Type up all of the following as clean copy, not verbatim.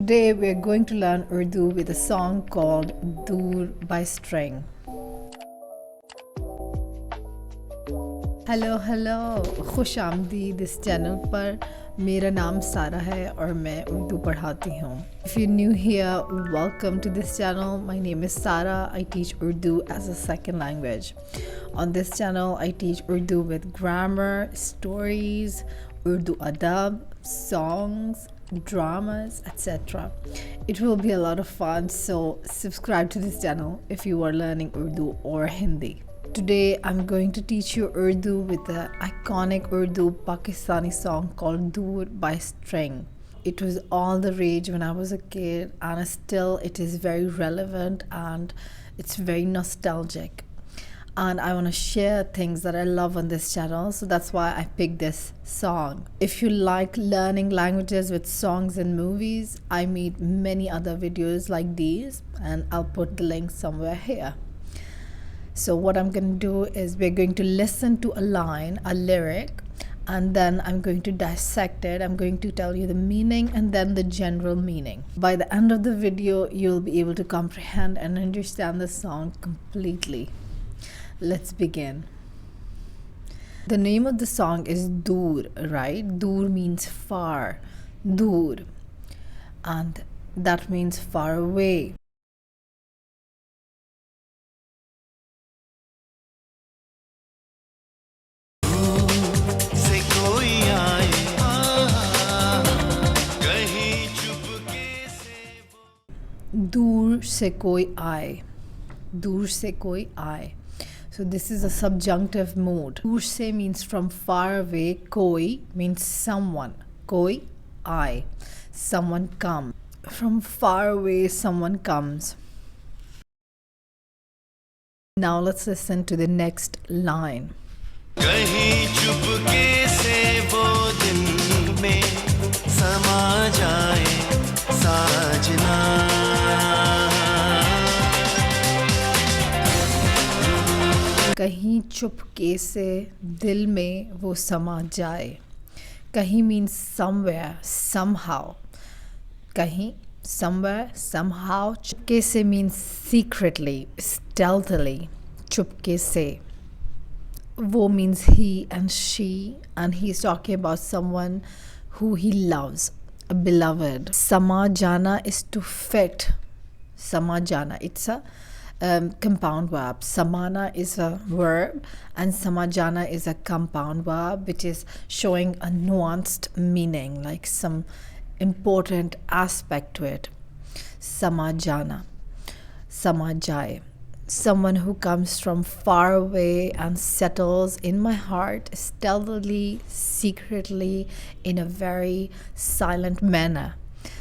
Today we are going to learn Urdu with a song called Dur by String. Hello खुश आमदीद इस channel पर। मेरा नाम सारा है और मैं उर्दू पढ़ाती हूँ। If you're new here, welcome to this channel. My name is Sara. I teach Urdu as a second language. On this channel, I teach Urdu with grammar, stories, Urdu adab, songs, dramas, etc. It will be a lot of fun, so subscribe to this channel if you are learning Urdu or Hindi. Today I'm going to teach you Urdu with the iconic Urdu Pakistani song called Dur by String. It was all the rage when I was a kid, and still it is very relevant and it's very nostalgic. And I want to share things that I love on this channel, so that's why I picked this song. If you like learning languages with songs and movies, I made many other videos like these, and I'll put the link somewhere here. So what I'm going to do is we're going to listen to a line, a lyric, and then I'm going to dissect it. I'm going to tell you the meaning and then the general meaning. By the end of the video, you'll be able to comprehend and understand the song completely. Let's begin. The name of the song is Dur, right? Dur means far, Dur, and that means far away. दूर से कोई आए, दूर से कोई आए. So this is a subjunctive mood. दूर से means from far away, koi means someone, koi आए, someone come. From far away someone comes. Now let's listen to the next line. कहीं चुपके से वो दिल में समा जाए साजना. कहीं चुपके से दिल में वो समा जाए. कहीं means somewhere, somehow. कहीं, somewhere, somehow. चुपके से means secretly, stealthily. चुपके से. Wo means he and she, and he's talking about someone who he loves, a beloved. Sama jana is to fit. Sama jana, it's a compound verb. Samana is a verb and samajana is a compound verb, which is showing a nuanced meaning, like some important aspect to it. Samajana, samajai, someone who comes from far away and settles in my heart stealthily, secretly, in a very silent manner.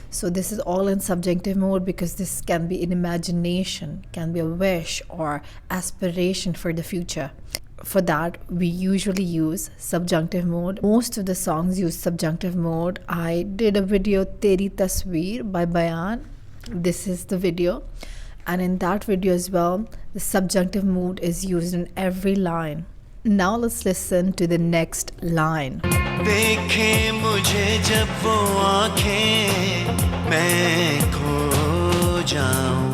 So this is all in subjunctive mode because this can be an imagination, can be a wish or aspiration for the future. For that, we usually use subjunctive mode. Most of the songs use subjunctive mode. I did a video, Teri Tasveer by Bayan. This is the video. And in that video as well, the subjunctive mood is used in every line. Now let's listen to the next line. देखे मुझे जब वो आँखें मैं खो जाऊं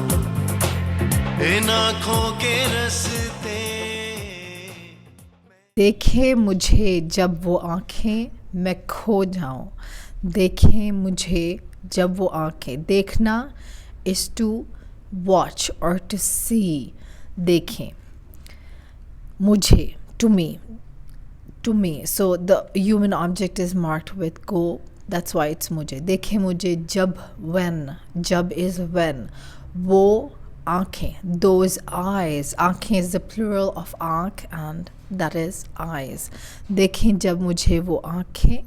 इन आँखों के रस्ते. देखे मुझे जब वो आँखें मैं खो जाऊं. देखे मुझे जब वो आँखें. देखना is to watch or to see. देखें. मुझे, to me. To me. So the human object is marked with go. That's why it's mujhe. Dekhe mujhe jab, when. Jab is when. Wo aankhein, those eyes. Aankhein is the plural of aankh, and that is eyes. Dekhe jab mujhe wo aankhein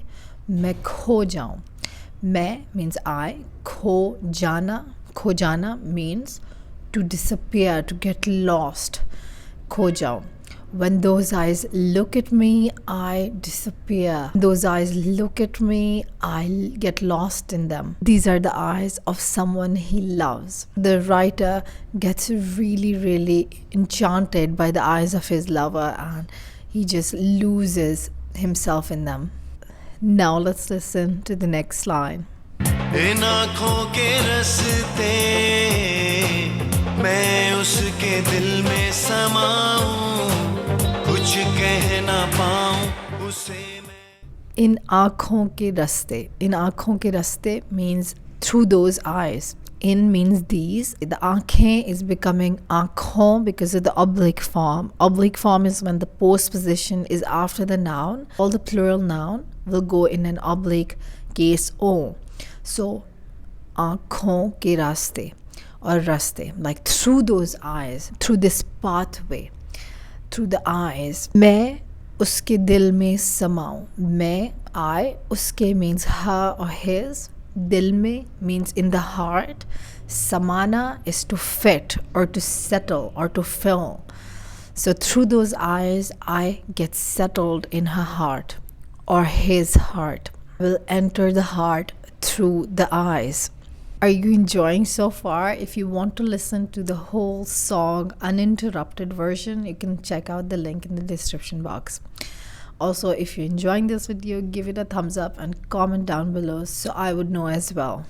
main kho jaun. Main means I. Kho jana means to disappear, to get lost. Kho jaun. When those eyes look at me, I disappear. Those eyes look at me, I get lost in them. These are the eyes of someone he loves. The writer gets really enchanted by the eyes of his lover, and he just loses himself in them. Now let's listen to the next line. इन आँखों के रास्ते मैं उसके दिल में समाऊं, कुछ कह ना पाऊं उसे मैं। इन आँखों के रास्ते, इन आँखों के रास्ते means through those eyes. In means these. The aankhein is becoming aankhon because of the oblique form. Oblique form is when the post position is after the noun. All the plural noun will go in an oblique case o. So, aankhon ke raste or raste, like through those eyes, through this pathway, through the eyes. मैं उसके दिल में समाऊं. मैं, I, उसके means her or his. Dil mein means in the heart. Samana is to fit or to settle or to fill. So through those eyes, I get settled in her heart or his heart. I will enter the heart through the eyes. Are you enjoying so far? If you want to listen to the whole song uninterrupted version, you can check out the link in the description box. Also, if you're enjoying this video, give it a thumbs up and comment down below so I would know as well.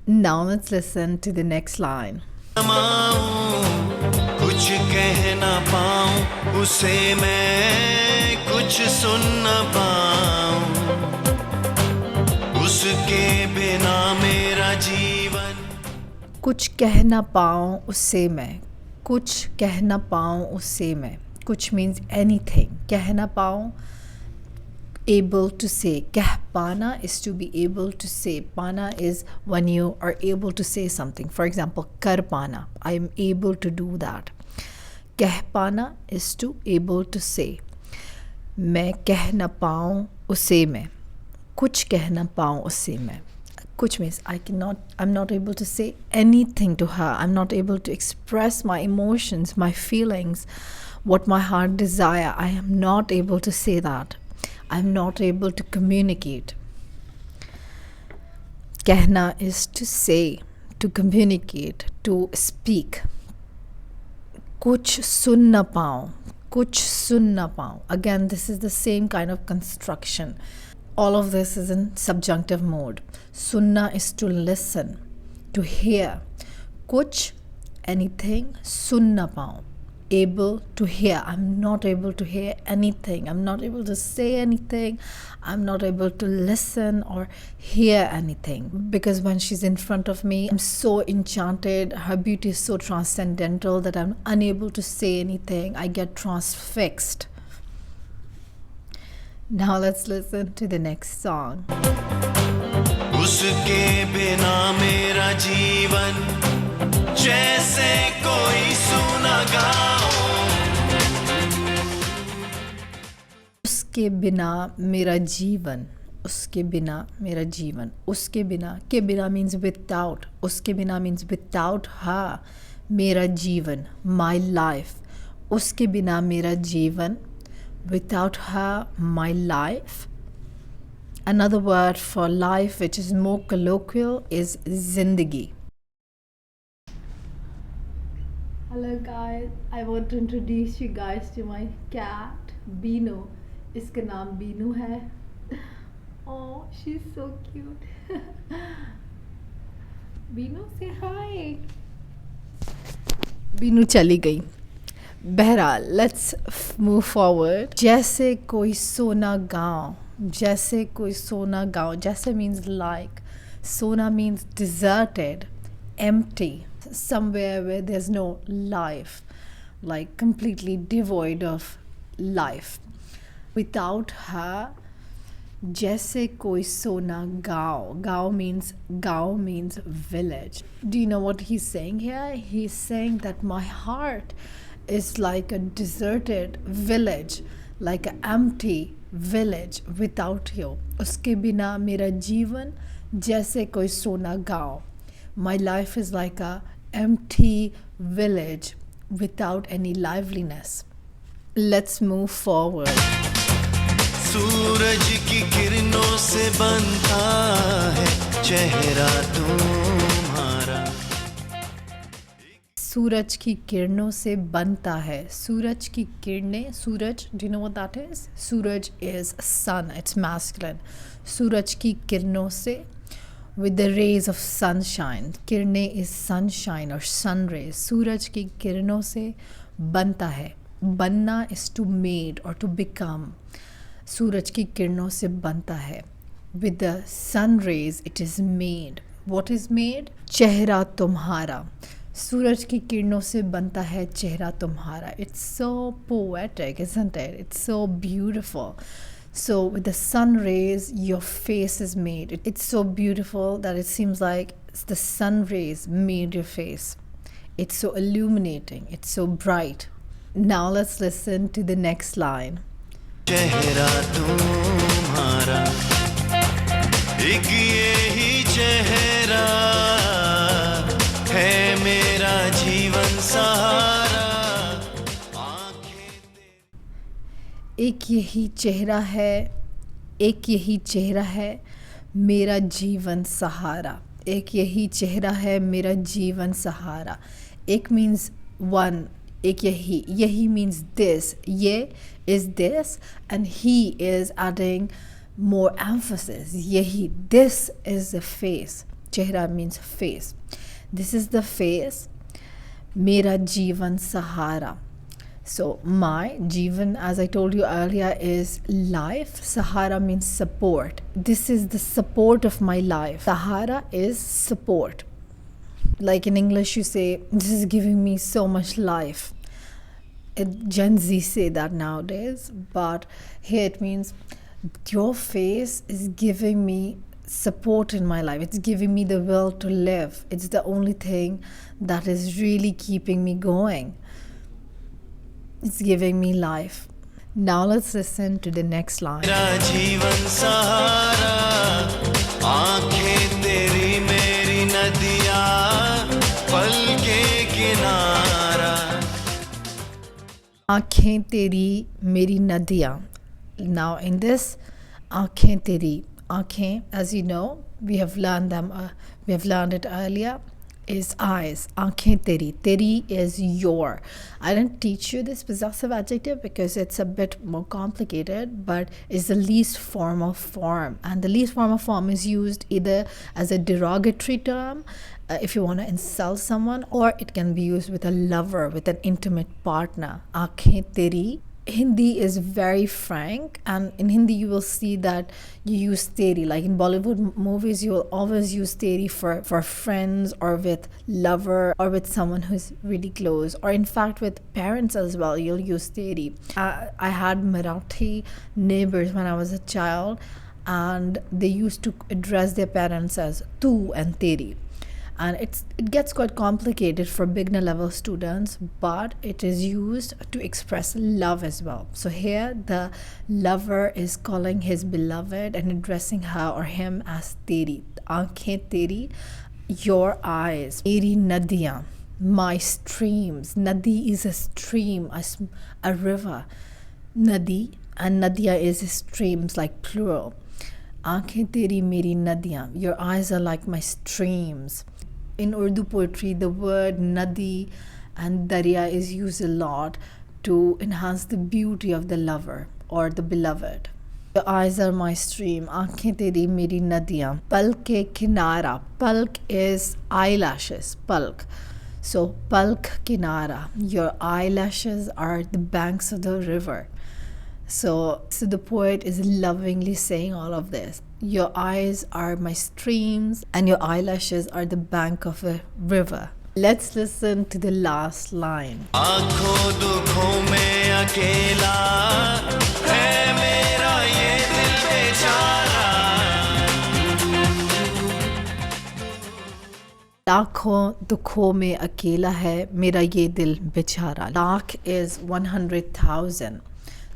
Now let's listen to the next line. कुछ कह ना पाऊं उसे मैं, कुछ सुन ना पाऊं उसके बिना मेरा जीवन। कुछ कह ना पाऊं उससे मैं, कुछ कह ना पाऊं उससे मैं. Kuch means anything. Keh na paun, able to say. Keh pana is to be able to say. Pana is when you are able to say something. For example, kar pana, I am able to do that. Keh pana is to able to say. मैं कह ना पाऊँ उसे मैं, कुछ कह ना पाऊँ उससे मैं. Kuch means I'm not able to say anything to her. I'm not able to express my emotions, my feelings, what my heart desire. I am not able to say that. I'm not able to communicate. Kehna is to say, to communicate, to speak. Kuch sun na paun, kuch sun na paun. Again, this is the same kind of construction. All of this is in subjunctive mode. Sunna is to listen, to hear. Kuch, anything. Sunna paun, able to hear. I'm not able to hear anything. I'm not able to say anything. I'm not able to listen or hear anything. Because when she's in front of me, I'm so enchanted. Her beauty is so transcendental that I'm unable to say anything. I get transfixed. Now let's listen to the next song. उसके बिना मेरा जीवन जैसे कोई सुना गाओ. उसके बिना मेरा जीवन, उसके बिना मेरा जीवन. उसके बिना, के बिना means without. उसके बिना means without her. मेरा जीवन, my life. उसके बिना मेरा जीवन, without her, my life. Another word for life which is more colloquial is zindagi. Hello guys, I want to introduce you guys to my cat Beenu. इसका नाम बीनू है. Oh, she's so cute. Binu, say hi. Binu चली गई. बहरहाल, let's move forward. जैसे कोई सोना गाँव, जैसे कोई सोना गाँव. जैसे means like. Sona means deserted, empty, somewhere where there's no life, like completely devoid of life. Without her, जैसे कोई सोना गाँव. गाँव means village. Do you know what he's saying here? He's saying that my heart is like a deserted village, like an empty village without you. उसके बिना मेरा जीवन जैसे कोई सोना गाँव. My life is like a empty village without any liveliness. Let's move forward. सूरज की किरणों से बनता है चेहरा तुम्हारा. सूरज की किरणों से बनता है. सूरज की किरणें. सूरज, do you know what that is? Suraj is sun, it's masculine. सूरज की किरणों से with the rays of sunshine. किरणें is sunshine or sun rays. सूरज की किरणों से बनता है. बनना is to made or to become. सूरज की किरणों से बनता है. With the sun rays it is made. What is made? चेहरा तुम्हारा. सूरज की किरणों से बनता है चेहरा तुम्हारा. It's so poetic, isn't it? It's so beautiful. So with the sun rays, your face is made. It's so beautiful that it seems like the sun rays made your face. It's so illuminating. It's so bright. Now let's listen to the next line. चेहरा तुम्हारा एक यही चेहरा है मेरा जीवन सहारा. एक यही चेहरा है, एक यही चेहरा है मेरा जीवन सहारा. एक यही चेहरा है मेरा जीवन सहारा. एक means one, एक यही. यही means this. ये is this and he is adding more emphasis. यही. This is the face. चेहरा means face. This is the face. मेरा जीवन सहारा. So my Jeevan, as I told you earlier, is life. Sahara means support. This is the support of my life. Sahara is support. Like in English you say, this is giving me so much life. Gen Z say that nowadays, but here it means your face is giving me support in my life. It's giving me the will to live. It's the only thing that is really keeping me going. It's giving me life. Now let's listen to the next line. मेरा जीवन सहारा आंखें तेरी मेरी नदिया पल के किनारा. आँखें तेरी मेरी नदियाँ. Now in this, आँखें तेरी. आँखें, as you know, we have learned them. We have learned it earlier. Is eyes. Aankhein teri. Teri is your. I didn't teach you this possessive adjective because it's a bit more complicated, but it's the least formal form. And the least formal form is used either as a derogatory term if you want to insult someone, or it can be used with a lover, with an intimate partner. Aankhein teri. Hindi is very frank, and in Hindi you will see that you use teri. Like in Bollywood movies, you will always use teri for friends or with lover or with someone who's really close, or in fact with parents as well, you'll use teri. I had Marathi neighbors when I was a child, and they used to address their parents as tu and teri. And it gets quite complicated for beginner level students, but it is used to express love as well. So here the lover is calling his beloved and addressing her or him as teri. Aankhein teri, your eyes. Meri nadiyan, my streams. Nadi is a stream, a river. Nadi, and nadiya is streams, like plural. Aankhein teri meri nadiyan, your eyes are like my streams. In Urdu poetry, the word nadi and darya is used a lot to enhance the beauty of the lover or the beloved. Your eyes are my stream. Aankhein teri meri nadiyan. Palk ke kinara. Palk is eyelashes. Palk. So palk kinara. Your eyelashes are the banks of the river. So the poet is lovingly saying all of this. Your eyes are my streams and your eyelashes are the bank of a river. Let's listen to the last line. आँखों दुखों में अकेला है मेरा ये दिल बेचारा. लाखों दुखों में अकेला है मेरा ये दिल बेचारा. Lakh is 100,000.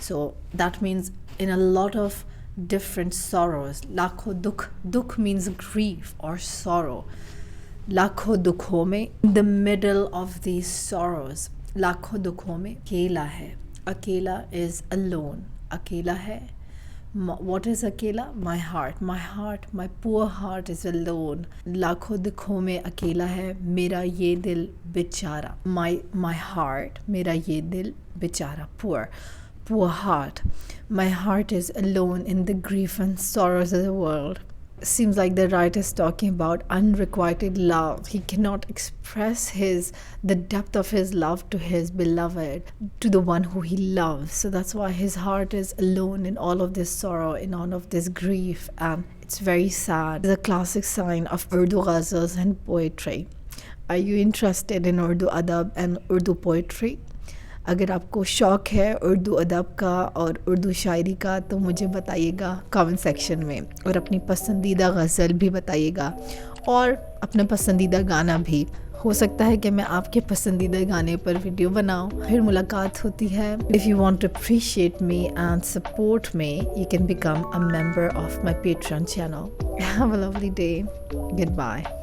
So that means in a lot of different sorrows. Lakho dukh. Dukh means grief or sorrow. Lakho dukho mein, in the middle of these sorrows. Lakho dukho mein, akela hai. Akela is alone. Akela hai. What is akela? My heart. My heart, my poor heart is alone. Lakho dukho mein akela hai. Mera ye dil bichara. My heart. Mera ye dil bichara. Poor heart. My heart is alone in the grief and sorrows of the world. seems like the writer is talking about unrequited love. He cannot express the depth of his love to his beloved, to the one who he loves. So that's why his heart is alone in all of this sorrow, in all of this grief, and it's very sad. It's a classic sign of Urdu ghazals and poetry. Are you interested in Urdu adab and Urdu poetry? अगर आपको शौक़ है उर्दू अदब का और उर्दू शायरी का तो मुझे बताइएगा कमेंट सेक्शन में, और अपनी पसंदीदा गज़ल भी बताइएगा और अपना पसंदीदा गाना भी। हो सकता है कि मैं आपके पसंदीदा गाने पर वीडियो बनाऊं। फिर मुलाकात होती है। If you want to appreciate me and support me, you can become a member of my Patreon channel. Have a lovely day. Good bye.